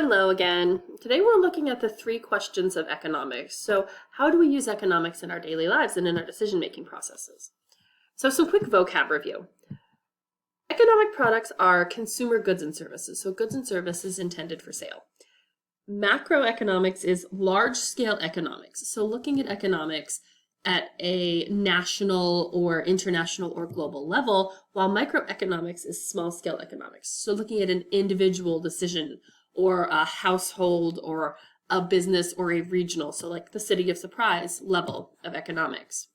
Hello again. Today we're looking at the three questions of economics. So how do we use economics in our daily lives and in our decision-making processes? So some quick vocab review. Economic products are consumer goods and services, so goods and services intended for sale. Macroeconomics is large-scale economics, so looking at economics at a national or international or global level, while microeconomics is small-scale economics, so looking at an individual decision or a household or a business or a regional, so like the city of surprise level of economics.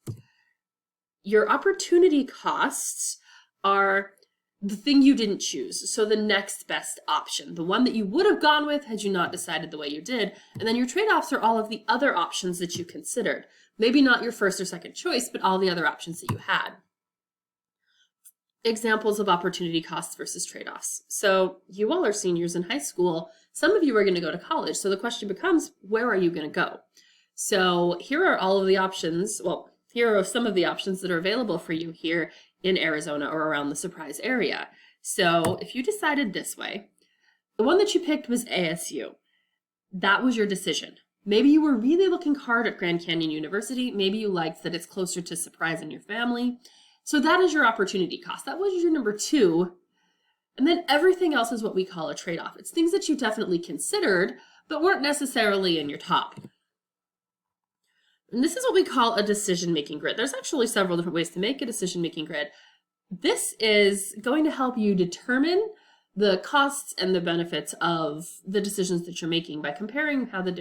Your opportunity costs are the thing you didn't choose, so the next best option, the one that you would have gone with had you not decided the way you did. And then your trade-offs are all of the other options that you considered. Maybe not your first or second choice, but all the other options that you had. Examples of opportunity costs versus trade-offs. So you all are seniors in high school. Some of you are going to go to college. So the question becomes, where are you going to go? So here are all of the options. Well, here are some of the options that are available for you here in Arizona or around the Surprise area. So if you decided this way, the one that you picked was ASU. That was your decision. Maybe you were really looking hard at Grand Canyon University. Maybe you liked that it's closer to Surprise in your family. So that is your opportunity cost. That was your number two. And then everything else is what we call a trade-off. It's things that you definitely considered, but weren't necessarily in your top. And this is what we call a decision-making grid. There's actually several different ways to make a decision-making grid. This is going to help you determine the costs and the benefits of the decisions that you're making by comparing how the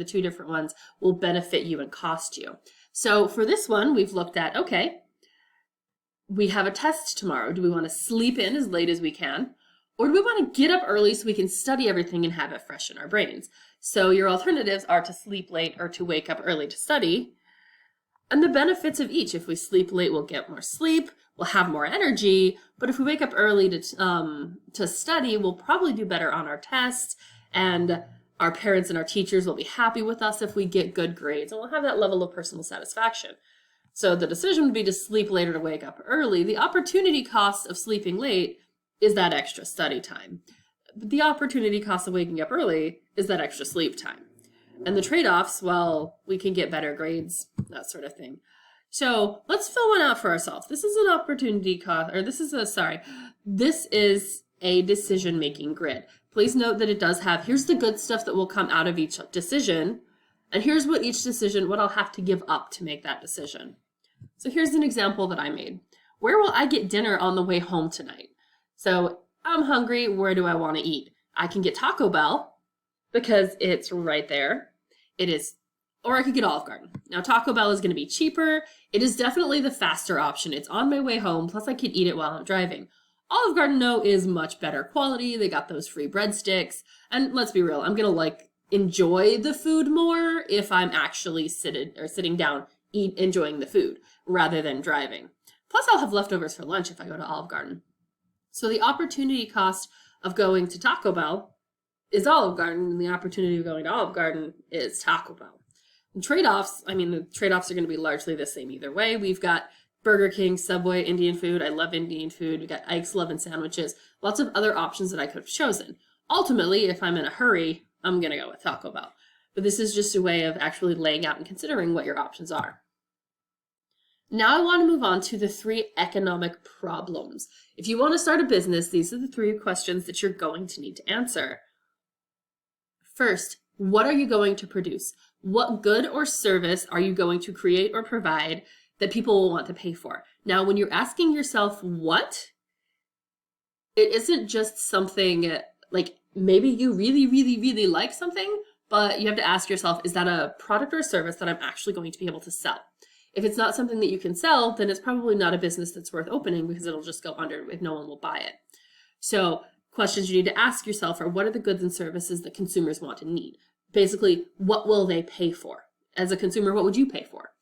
two different ones will benefit you and cost you. So for this one, we've looked at, okay, we have a test tomorrow. Do we want to sleep in as late as we can? Or do we want to get up early so we can study everything and have it fresh in our brains? So your alternatives are to sleep late or to wake up early to study. And the benefits of each. If we sleep late, we'll get more sleep, we'll have more energy. But if we wake up early to study, we'll probably do better on our tests. And our parents and our teachers will be happy with us if we get good grades. And we'll have that level of personal satisfaction. So the decision would be to sleep late or to wake up early. The opportunity cost of sleeping late is that extra study time. But the opportunity cost of waking up early is that extra sleep time. And the trade-offs, well, we can get better grades, that sort of thing. So let's fill one out for ourselves. This is an opportunity cost, or this is a decision-making grid. Please note that it does have, here's the good stuff that will come out of each decision, and here's what I'll have to give up to make that decision. So here's an example that I made. Where will I get dinner on the way home tonight? So I'm hungry, where do I want to eat? I can get Taco Bell because it's right there. Or I could get Olive Garden. Now Taco Bell is going to be cheaper. It is definitely the faster option. It's on my way home, plus I could eat it while I'm driving. Olive Garden, though, is much better quality. They got those free breadsticks. And let's be real, I'm going to enjoy the food more if I'm actually sitting down enjoying the food rather than driving. Plus I'll have leftovers for lunch if I go to Olive Garden. So the opportunity cost of going to Taco Bell is Olive Garden, and the opportunity of going to Olive Garden is Taco Bell. And trade-offs, the trade-offs are going to be largely the same either way. We've got Burger King, Subway, Indian food. I love Indian food. We've got Ike's Love and Sandwiches. Lots of other options that I could have chosen. Ultimately, if I'm in a hurry, I'm going to go with Taco Bell. But this is just a way of actually laying out and considering what your options are. Now I want to move on to the three economic problems. If you want to start a business, these are the three questions that you're going to need to answer. First, what are you going to produce? What good or service are you going to create or provide that people will want to pay for? Now, when you're asking yourself what, it isn't just something like maybe you really, really, really like something, but you have to ask yourself, is that a product or a service that I'm actually going to be able to sell? If it's not something that you can sell, then it's probably not a business that's worth opening because it'll just go under if no one will buy it. So questions you need to ask yourself are, what are the goods and services that consumers want and need? Basically, what will they pay for? As a consumer, what would you pay for?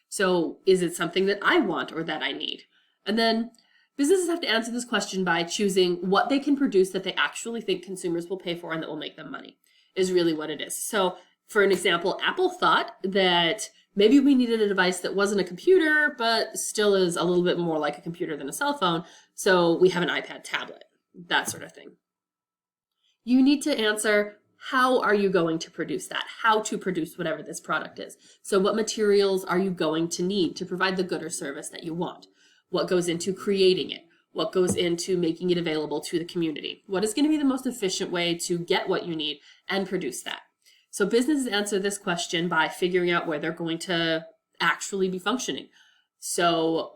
So is it something that I want or that I need? And then businesses have to answer this question by choosing what they can produce that they actually think consumers will pay for and that will make them money, is really what it is. So for an example, Apple thought that maybe we needed a device that wasn't a computer, but still is a little bit more like a computer than a cell phone. So we have an iPad tablet, that sort of thing. You need to answer, how are you going to produce that? How to produce whatever this product is. So what materials are you going to need to provide the good or service that you want? What goes into creating it? What goes into making it available to the community? What is going to be the most efficient way to get what you need and produce that? So businesses answer this question by figuring out where they're going to actually be functioning. So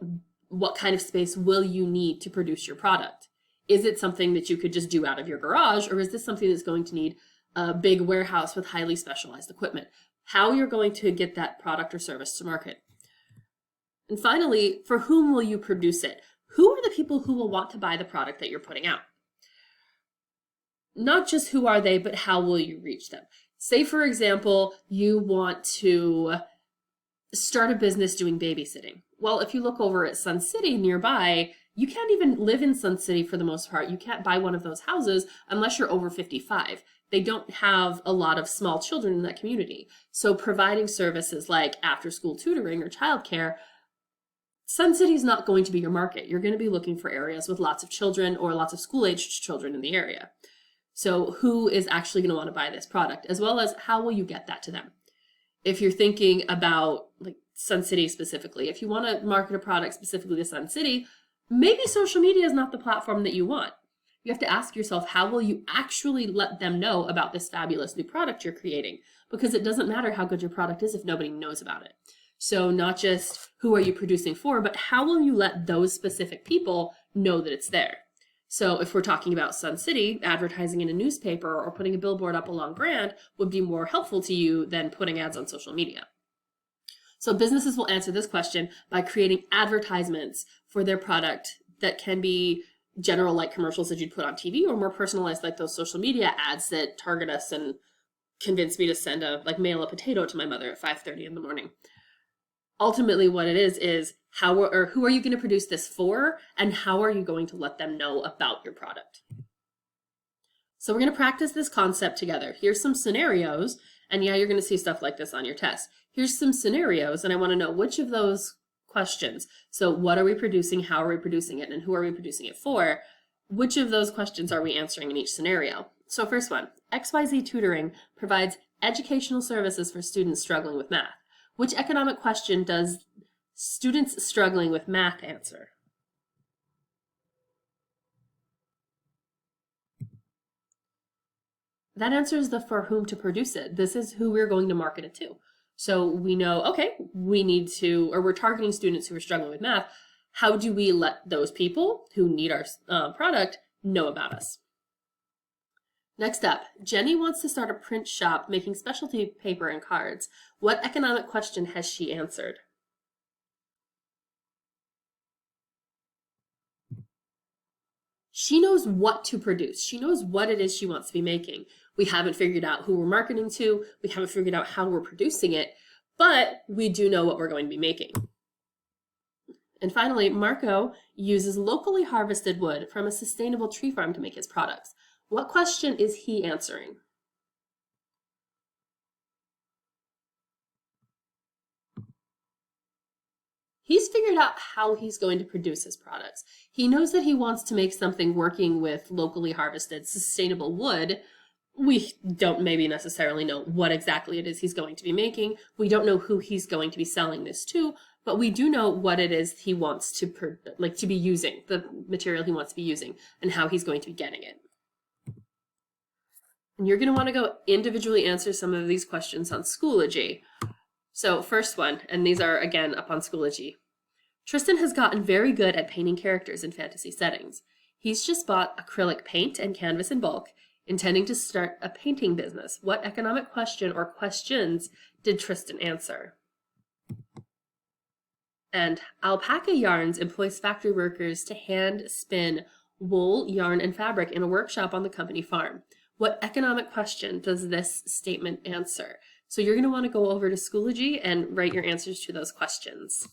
what kind of space will you need to produce your product? Is it something that you could just do out of your garage, or is this something that's going to need a big warehouse with highly specialized equipment? How you're going to get that product or service to market. And finally, for whom will you produce it? Who are the people who will want to buy the product that you're putting out? Not just who are they, but how will you reach them? Say, for example, you want to start a business doing babysitting. Well, if you look over at Sun City nearby, you can't even live in Sun City for the most part. You can't buy one of those houses unless you're over 55. They don't have a lot of small children in that community. So providing services like after-school tutoring or childcare, Sun City is not going to be your market. You're going to be looking for areas with lots of children or lots of school-aged children in the area. So who is actually going to want to buy this product, as well as how will you get that to them? If you're thinking about like Sun City specifically, if you want to market a product specifically to Sun City, maybe social media is not the platform that you want. You have to ask yourself, how will you actually let them know about this fabulous new product you're creating? Because it doesn't matter how good your product is if nobody knows about it. So not just who are you producing for, but how will you let those specific people know that it's there? So if we're talking about Sun City, advertising in a newspaper or putting a billboard up along brand would be more helpful to you than putting ads on social media. So businesses will answer this question by creating advertisements for their product that can be general, like commercials that you'd put on TV, or more personalized, like those social media ads that target us and convince me to mail a potato to my mother at 5:30 in the morning. Ultimately, what it is who are you going to produce this for, and how are you going to let them know about your product? So we're going to practice this concept together. Here's some scenarios, and yeah, you're going to see stuff like this on your test. Here's some scenarios, and I want to know which of those questions. So what are we producing, how are we producing it, and who are we producing it for? Which of those questions are we answering in each scenario? So first one, XYZ Tutoring provides educational services for students struggling with math. Which economic question does students struggling with math answer? That answers the for whom to produce it. This is who we're going to market it to. So we know, okay, we're targeting students who are struggling with math. How do we let those people who need our product know about us? Next up, Jenny wants to start a print shop making specialty paper and cards. What economic question has she answered? She knows what to produce. She knows what it is she wants to be making. We haven't figured out who we're marketing to. We haven't figured out how we're producing it, but we do know what we're going to be making. And finally, Marco uses locally harvested wood from a sustainable tree farm to make his products. What question is he answering? He's figured out how he's going to produce his products. He knows that he wants to make something working with locally harvested, sustainable wood. We don't maybe necessarily know what exactly it is he's going to be making. We don't know who he's going to be selling this to, but we do know what it is he wants to be using, the material he wants to be using, and how he's going to be getting it. And you're going to want to go individually answer some of these questions on Schoology. So first one, and these are again up on Schoology. Tristan has gotten very good at painting characters in fantasy settings. He's just bought acrylic paint and canvas in bulk, intending to start a painting business. What economic question or questions did Tristan answer? And Alpaca Yarns employs factory workers to hand spin wool, yarn, and fabric in a workshop on the company farm. What economic question does this statement answer? So you're going to want to go over to Schoology and write your answers to those questions.